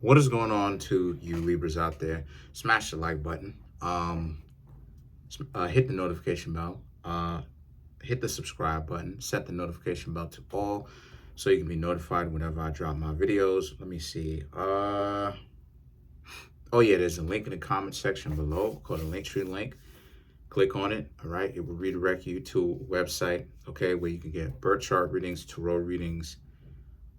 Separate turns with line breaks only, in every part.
What is going on to you Libras out there? Smash the like button. Hit the notification bell. Hit the subscribe button. Set the notification bell to all, so you can be notified whenever I drop my videos. Let me see. Oh yeah, there's a link in the comment section below called a Linktree link. Click on it. All right, it will redirect you to a website. Okay, where you can get birth chart readings, tarot readings,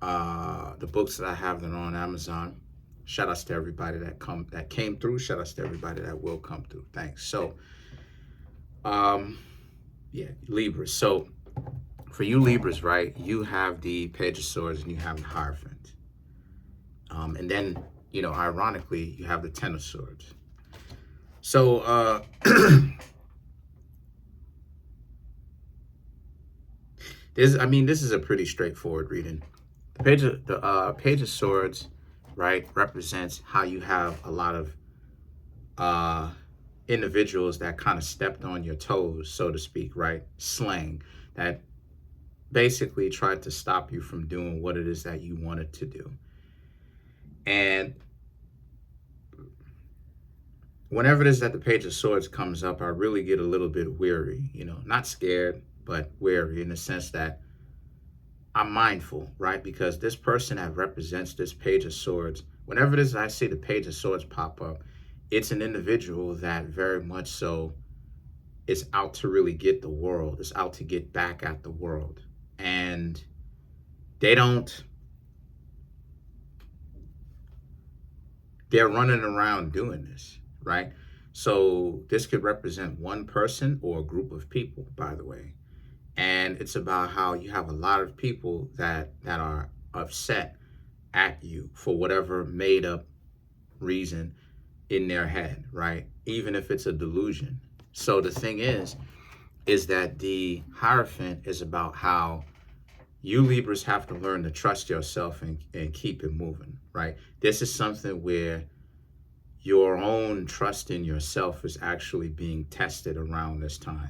the books that I have that are on Amazon. Shout outs to everybody that came through. Shout outs to everybody that will come through. Thanks. So, yeah, Libras. So, for you Libras, right, you have the Page of Swords and you have the Hierophant. And then, ironically, you have the Ten of Swords. So, this is a pretty straightforward reading. The Page of Swords, right, represents how you have a lot of individuals that kind of stepped on your toes, so to speak, right? Slang that basically tried to stop you from doing what it is that you wanted to do. And whenever it is that the Page of Swords comes up, I really get a little bit weary, not scared, but wary in the sense that I'm mindful, right? Because this person that represents this Page of Swords, whenever it is I see the Page of Swords pop up, it's an individual that very much so is out to really get the world, is out to get back at the world. And they're running around doing this, right? So this could represent one person or a group of people, by the way. And it's about how you have a lot of people that are upset at you for whatever made up reason in their head, right? Even if it's a delusion. So the thing is that the Hierophant is about how you Libras have to learn to trust yourself and keep it moving, right? This is something where your own trust in yourself is actually being tested around this time.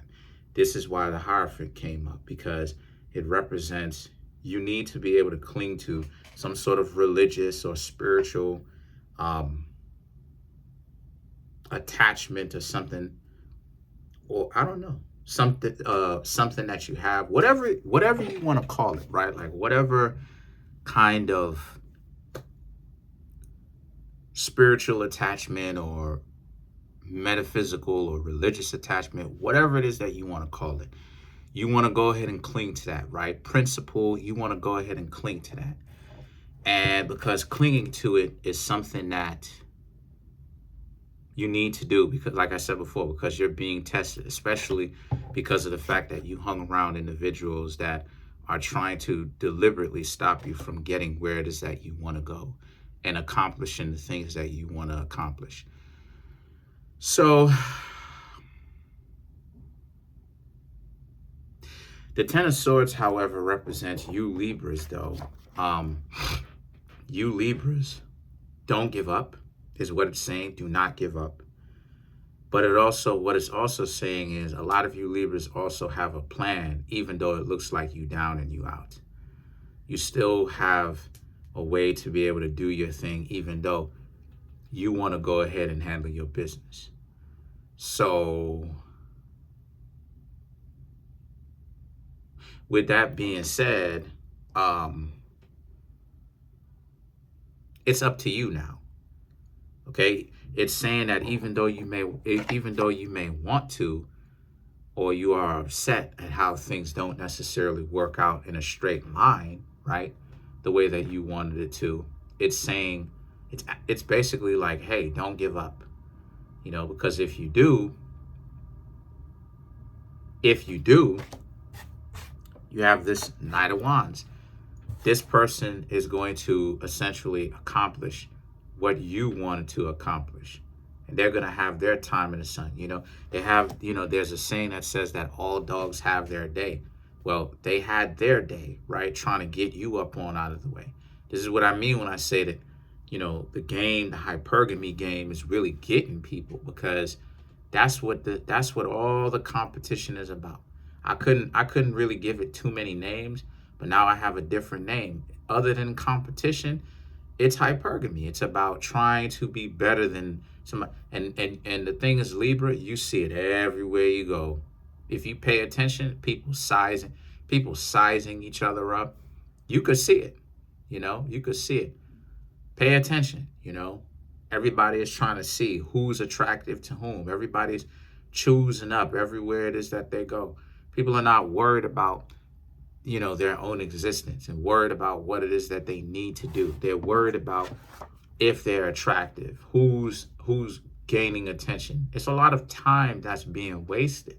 This is why the Hierophant came up, because it represents you need to be able to cling to some sort of religious or spiritual attachment to something, or I don't know, something that you have, whatever you want to call it, right? Like whatever kind of spiritual attachment or metaphysical or religious attachment, whatever it is that you want to call it, you want to go ahead and cling to that, right? Principle, you want to go ahead and cling to that. And because clinging to it is something that you need to do, because like I said before, because you're being tested, especially because of the fact that you hung around individuals that are trying to deliberately stop you from getting where it is that you want to go and accomplishing the things that you want to accomplish. So the Ten of Swords, however, represents you Libras, though. You Libras, don't give up, is what it's saying. Do not give up. But what it's also saying is a lot of you Libras also have a plan, even though it looks like you down and you out. You still have a way to be able to do your thing, even though you want to go ahead and handle your business. So with that being said, it's up to you now. Okay, it's saying that even though you may want to, or you are upset at how things don't necessarily work out in a straight line, right, the way that you wanted it to, it's saying, it's basically like, hey, don't give up, because if you do, you have this Knight of Wands. This person is going to essentially accomplish what you wanted to accomplish. And they're going to have their time in the sun. They have, there's a saying that says that all dogs have their day. Well, they had their day, right? Trying to get you up on out of the way. This is what I mean when I say that, the game, the hypergamy game is really getting people, because that's what all the competition is about. I couldn't really give it too many names, but now I have a different name. Other than competition, It's hypergamy. It's about trying to be better than somebody. And the thing is, Libra, you see it everywhere you go. If you pay attention, people sizing each other up. You could see it. You could see it. Pay attention. Everybody is trying to see who's attractive to whom. Everybody's choosing up everywhere it is that they go. People are not worried about their own existence and worried about what it is that they need to do. They're worried about if they're attractive, who's gaining attention. It's a lot of time that's being wasted.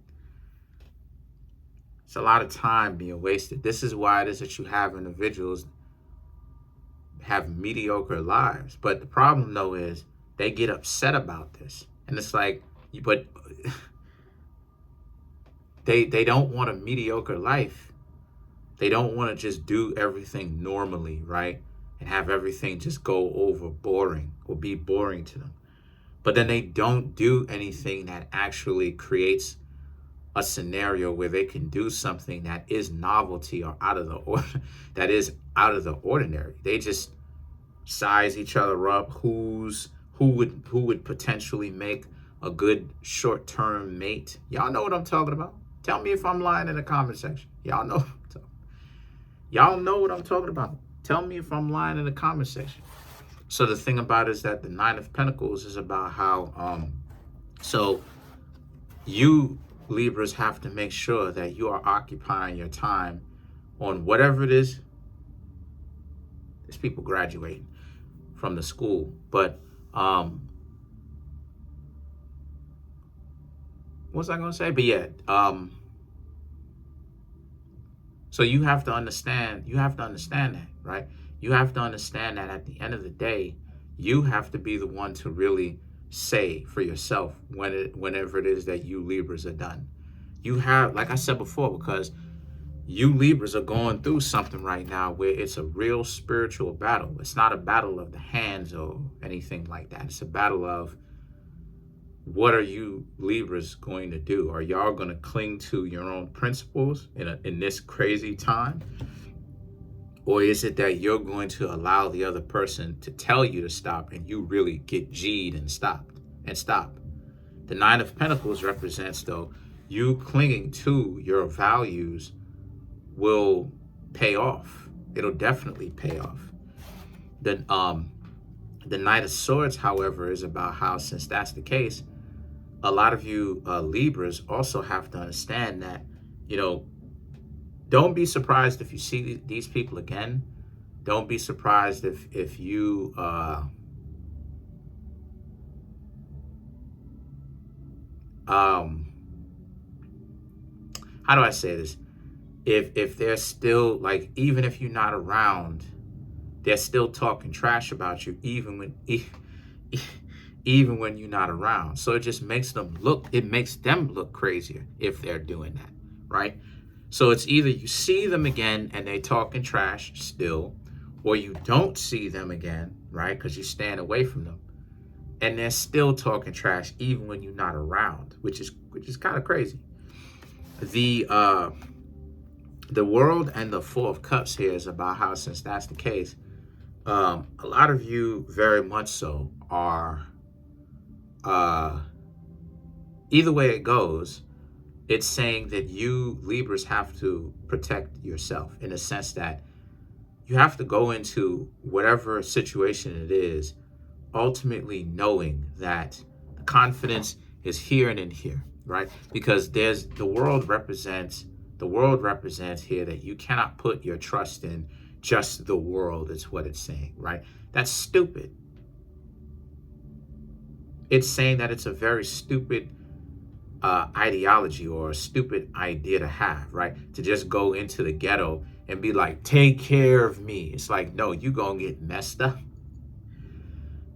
It's a lot of time being wasted. This is why it is that you have individuals have mediocre lives. But the problem though is they get upset about this. And it's like, but they don't want a mediocre life. They don't want to just do everything normally, right? And have everything just go over boring or be boring to them. But then they don't do anything that actually creates a scenario where they can do something that is novelty or that is out of the ordinary. They just size each other up. Who would potentially make a good short-term mate? Y'all know what I'm talking about. Tell me if I'm lying in the comment section. Y'all know what I'm talking about. Tell me if I'm lying in the comment section. So the thing about it is that the Nine of Pentacles is about how, so you Libras have to make sure that you are occupying your time on whatever it is. There's people graduating from the school, but what was I gonna say? But yeah, so you have to understand that, right? You have to understand that at the end of the day, you have to be the one to really say for yourself whenever it is that you Libras are done. You have, like I said before, because you Libras are going through something right now where it's a real spiritual battle. It's not a battle of the hands or anything like that. It's a battle of, what are you Libras going to do? Are y'all going to cling to your own principles in this crazy time? Or is it that you're going to allow the other person to tell you to stop and you really get G'd and stop? The Nine of Pentacles represents, though, you clinging to your values will pay off. It'll definitely pay off. The Knight of Swords, however, is about how, since that's the case, a lot of you Libras also have to understand that, don't be surprised if you see these people again. Don't be surprised if you, how do I say this? If they're still, like, even if you're not around, they're still talking trash about you, even when you're not around. So it just makes them look crazier if they're doing that, right? So it's either you see them again and they talking trash still, or you don't see them again, right? Because you stand away from them, and they're still talking trash even when you're not around, which is kind of crazy. The World and the Four of Cups here is about how, since that's the case, a lot of you very much so are, either way it goes, it's saying that you Libras have to protect yourself, in a sense that you have to go into whatever situation it is, ultimately knowing that the confidence is here and in here, right? Because the world represents here that you cannot put your trust in just the world. It's what it's saying, right? That's stupid. It's saying that it's a very stupid ideology or a stupid idea to have, right? To just go into the ghetto and be like, take care of me. It's like, no, you gonna get messed up.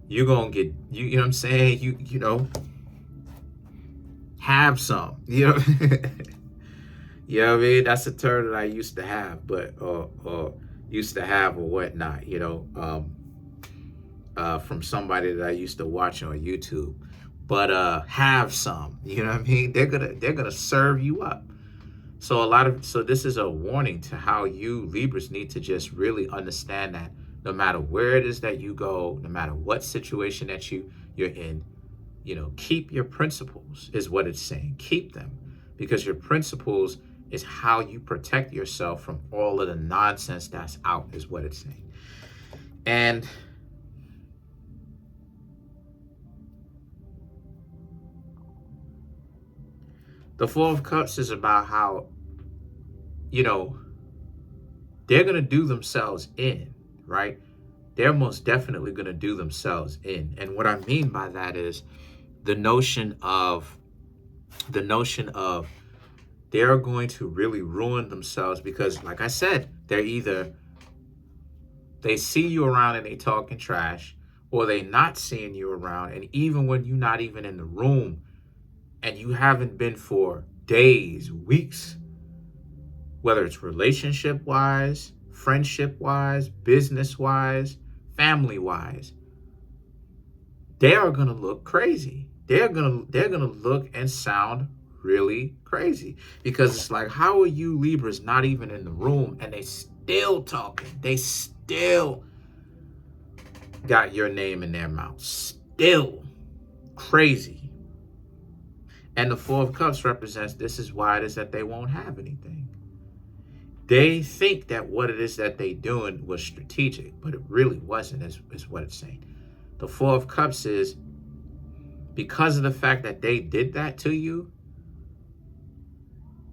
You gonna get, you know what I'm saying? You know, have some, you know. You know what I mean? That's a term that I used to have, but or whatnot, you know, from somebody that I used to watch on YouTube. But have some, you know what I mean? They're gonna serve you up. So this is a warning to how you Libras need to just really understand that No matter where it is that you go, no matter what situation that you're in, keep your principles is what it's saying. Keep them, because your principles is how you protect yourself from all of the nonsense that's out, is what it's saying. And the Four of Cups is about how, they're going to do themselves in, right? They're most definitely going to do themselves in. And what I mean by that is the notion of they're going to really ruin themselves, because like I said, they see you around and they talking trash, or they not seeing you around. And even when you're not even in the room and you haven't been for days, weeks, whether it's relationship wise, friendship wise, business wise, family wise, they are going to look crazy. They're going to look and sound really crazy, because it's like, how are you Libras not even in the room and they still talking? They still got your name in their mouth. Still crazy. And the Four of Cups represents, this is why it is that they won't have anything. They think that what it is that they doing was strategic, but it really wasn't, is what it's saying. The Four of Cups is, because of the fact that they did that to you,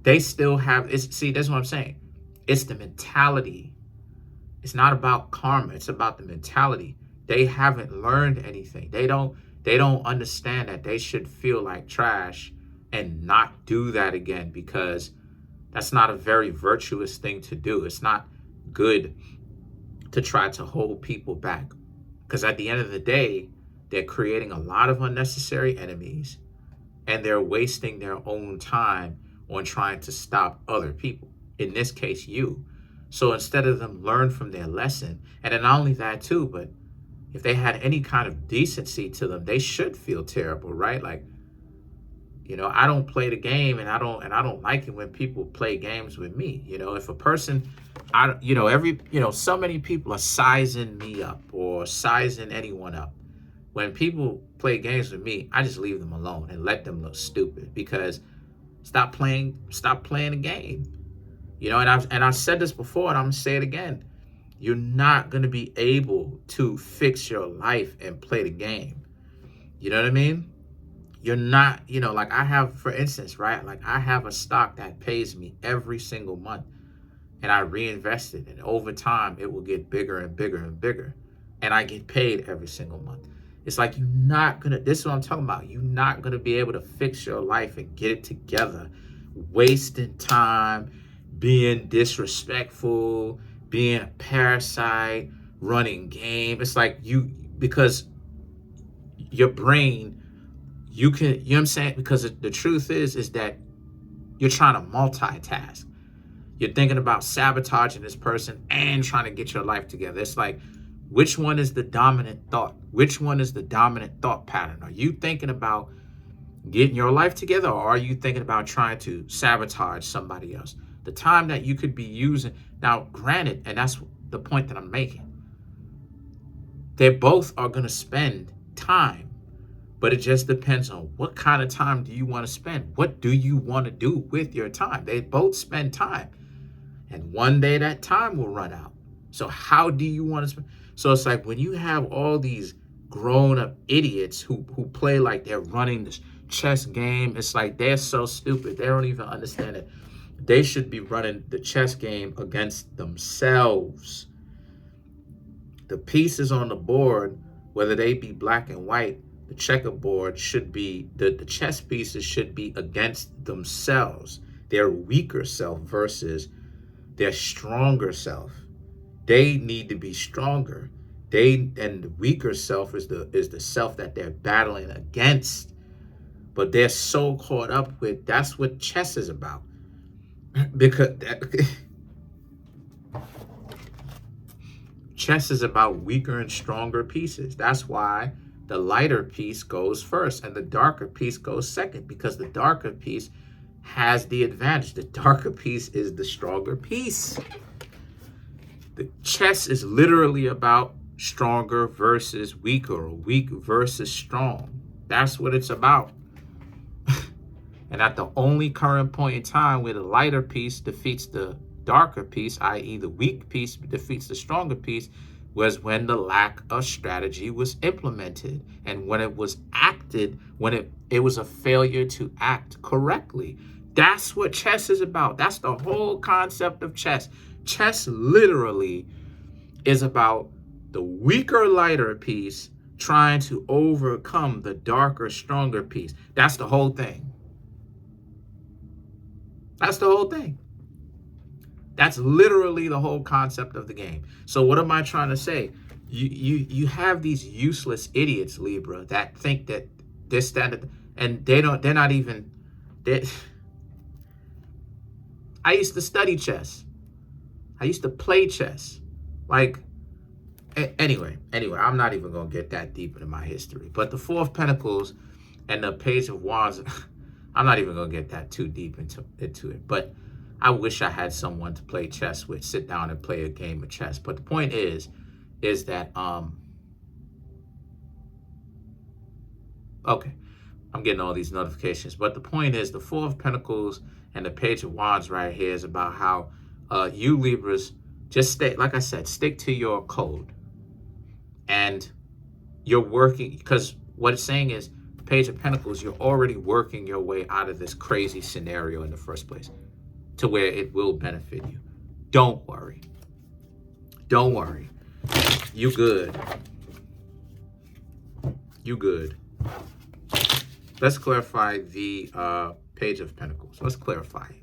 they still have, see, that's what I'm saying. It's the mentality. It's not about karma. It's about the mentality. They haven't learned anything. They don't understand that they should feel like trash and not do that again, because that's not a very virtuous thing to do. It's not good to try to hold people back, because at the end of the day, they're creating a lot of unnecessary enemies, and they're wasting their own time on trying to stop other people, in this case you. So instead of them learn from their lesson, and then not only that too, but if they had any kind of decency to them, they should feel terrible, right? Like, I don't play the game, and I don't like it when people play games with me. If a person, so many people are sizing me up or sizing anyone up. When people play games with me, I just leave them alone and let them look stupid, because stop playing the game. And I've said this before, and I'm gonna say it again. You're not gonna be able to fix your life and play the game. You know what I mean? You're not, like I have, for instance, right? Like I have a stock that pays me every single month, and I reinvest it, and over time it will get bigger and bigger and bigger, and I get paid every single month. It's like, this is what I'm talking about. You're not gonna be able to fix your life and get it together, wasting time, being disrespectful, being a parasite, running game. It's like because your brain, you know what I'm saying? Because the truth is that you're trying to multitask. You're thinking about sabotaging this person and trying to get your life together. It's like, which one is the dominant thought? Which one is the dominant thought pattern? Are you thinking about getting your life together, or are you thinking about trying to sabotage somebody else? The time that you could be using. Now, granted, and that's the point that I'm making, they both are going to spend time, but it just depends on what kind of time do you want to spend? What do you want to do with your time? They both spend time, and one day that time will run out. So how do you want to spend? So it's like, when you have all these grown-up idiots who play like they're running this chess game, it's like they're so stupid. They don't even understand it. They should be running the chess game against themselves. The pieces on the board, whether they be black and white, the checkerboard should be, the chess pieces should be against themselves, their weaker self versus their stronger self. They need to be stronger. And the weaker self is the self that they're battling against. But they're so caught up with, that's what chess is about. Because chess is about weaker and stronger pieces. That's why the lighter piece goes first and the darker piece goes second, because the darker piece has the advantage. The darker piece is the stronger piece. The chess is literally about stronger versus weaker, or weak versus strong. That's what it's about. And at the only current point in time where the lighter piece defeats the darker piece, i.e. the weak piece defeats the stronger piece, was when the lack of strategy was implemented, and when it was acted, when it was a failure to act correctly. That's what chess is about. That's the whole concept of chess. Chess literally is about the weaker, lighter piece trying to overcome the darker, stronger piece. That's the whole thing. That's the whole thing. That's literally the whole concept of the game. So what am I trying to say? You have these useless idiots, Libra, that think that this, that, and they're not even. I used to study chess. I used to play chess. Like, anyway, I'm not even gonna get that deep into my history. But the Four of Pentacles and the Page of Wands, I'm not even gonna get that too deep into it. But I wish I had someone to play chess with, sit down and play a game of chess. But the point is that okay, I'm getting all these notifications. But the point is, the Four of Pentacles and the Page of Wands right here is about how you Libras just stay, like I said, stick to your code. And you're working, because what it's saying is, the Page of Pentacles, you're already working your way out of this crazy scenario in the first place, to where it will benefit you. Don't worry. Don't worry. You good. You good. Let's clarify the Page of Pentacles. Let's clarify it.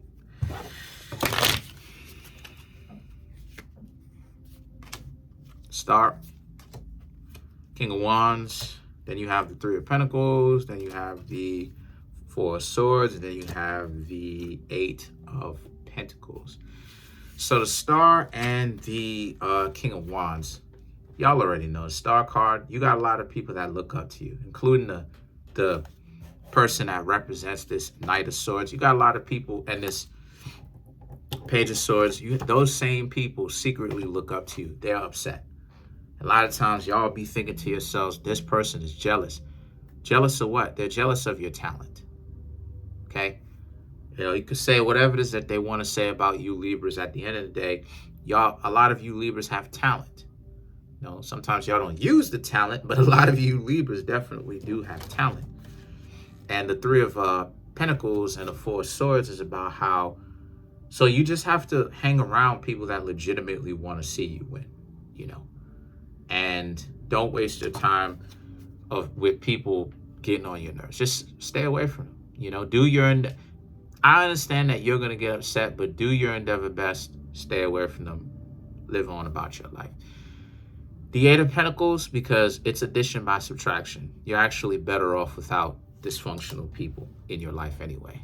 Star, King of Wands, then you have the Three of Pentacles, then you have the Four of Swords, and then you have the Eight of Pentacles. So the Star and the King of Wands, y'all already know the Star card. You got a lot of people that look up to you, including the person that represents this Knight of Swords. You got a lot of people, and this Page of Swords, those same people secretly look up to you. They're upset. A lot of times y'all be thinking to yourselves, this person is jealous. Jealous of what? They're jealous of your talent. Okay? You know, you could say whatever it is that they want to say about you Libras. At the end of the day, y'all, a lot of you Libras have talent. You know, sometimes y'all don't use the talent, but a lot of you Libras definitely do have talent. And the Three of Pentacles and the Four of Swords is about how, so you just have to hang around people that legitimately want to see you win, you know. And don't waste your time with people getting on your nerves. Just stay away from them. You know, do your I understand that you're going to get upset, but do your endeavor best. Stay away from them. Live on about your life. The Eight of Pentacles, because it's addition by subtraction. You're actually better off without dysfunctional people in your life anyway.